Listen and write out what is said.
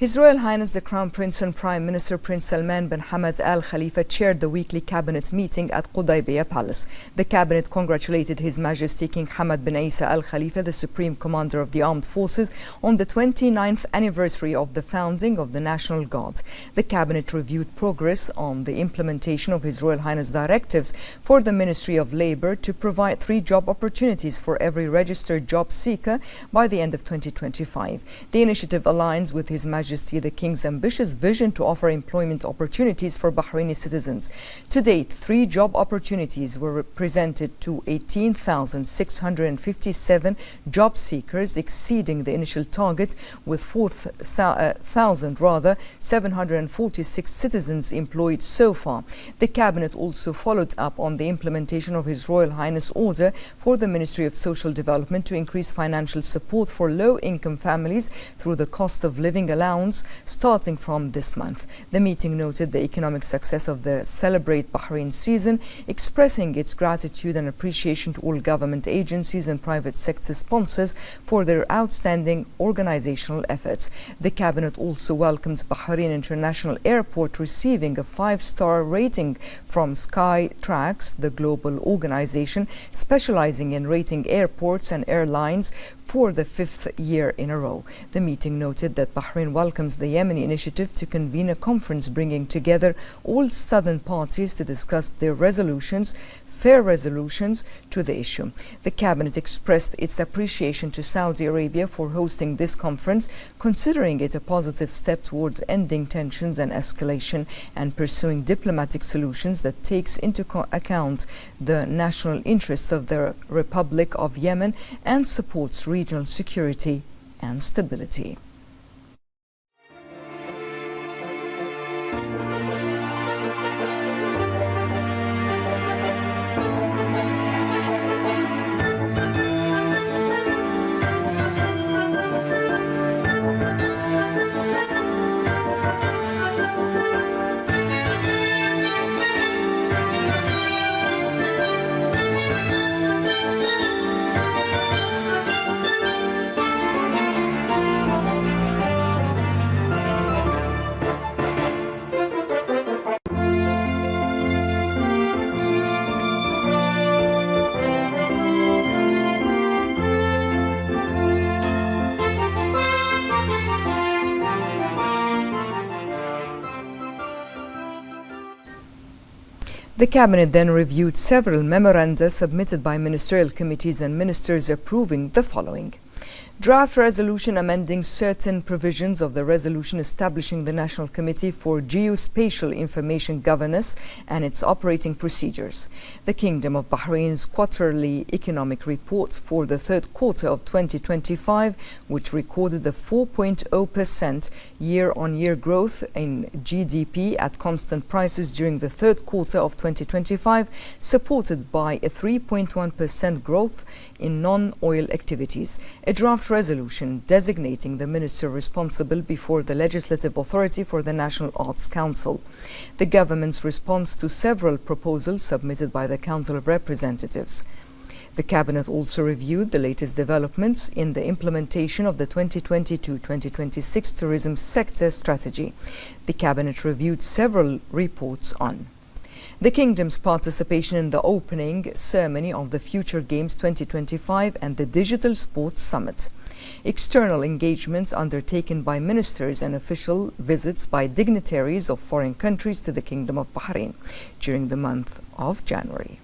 His Royal Highness the Crown Prince and Prime Minister Prince Salman bin Hamad Al Khalifa chaired the weekly cabinet meeting at Qudaybiyah Palace. The cabinet congratulated His Majesty King Hamad bin Isa Al Khalifa, the Supreme Commander of the Armed Forces, on the 29th anniversary of the founding of the National Guard. The cabinet reviewed progress on the implementation of His Royal Highness directives for the Ministry of Labour to provide 3 job opportunities for every registered job seeker by the end of 2025. The initiative aligns with His Majesty the King's ambitious vision to offer employment opportunities for Bahraini citizens. To date, 3 job opportunities were presented to 18,657 job seekers, exceeding the initial target, with 746 citizens employed so far. The Cabinet also followed up on the implementation of His Royal Highness order for the Ministry of Social Development to increase financial support for low-income families through the cost of living allowance starting from this month. The meeting noted the economic success of the Celebrate Bahrain season, expressing its gratitude and appreciation to all government agencies and private sector sponsors for their outstanding organizational efforts. The Cabinet also welcomed Bahrain International Airport receiving a 5-star rating from Skytrax, the global organization specializing in rating airports and airlines, for the 5th year in a row. The meeting noted that Bahrain welcomes the Yemeni initiative to convene a conference bringing together all southern parties to discuss their fair resolutions to the issue. The Cabinet expressed its appreciation to Saudi Arabia for hosting this conference, considering it a positive step towards ending tensions and escalation and pursuing diplomatic solutions that takes into account the national interests of the Republic of Yemen and supports regional security and stability. The Cabinet then reviewed several memoranda submitted by ministerial committees and ministers, approving the following: draft resolution amending certain provisions of the resolution establishing the National Committee for Geospatial Information Governance and its operating procedures. The Kingdom of Bahrain's quarterly economic report for the 3rd quarter of 2025, which recorded a 4.0% year-on-year growth in GDP at constant prices during the 3rd quarter of 2025, supported by a 3.1% growth in non-oil activities. A draft resolution designating the minister responsible before the Legislative Authority for the National Arts Council. The government's response to several proposals submitted by the Council of Representatives. The Cabinet also reviewed the latest developments in the implementation of the 2022-2026 tourism sector strategy. The Cabinet reviewed several reports on the Kingdom's participation in the opening ceremony of the Future Games 2025 and the Digital Sports Summit, external engagements undertaken by ministers and official visits by dignitaries of foreign countries to the Kingdom of Bahrain during the month of January.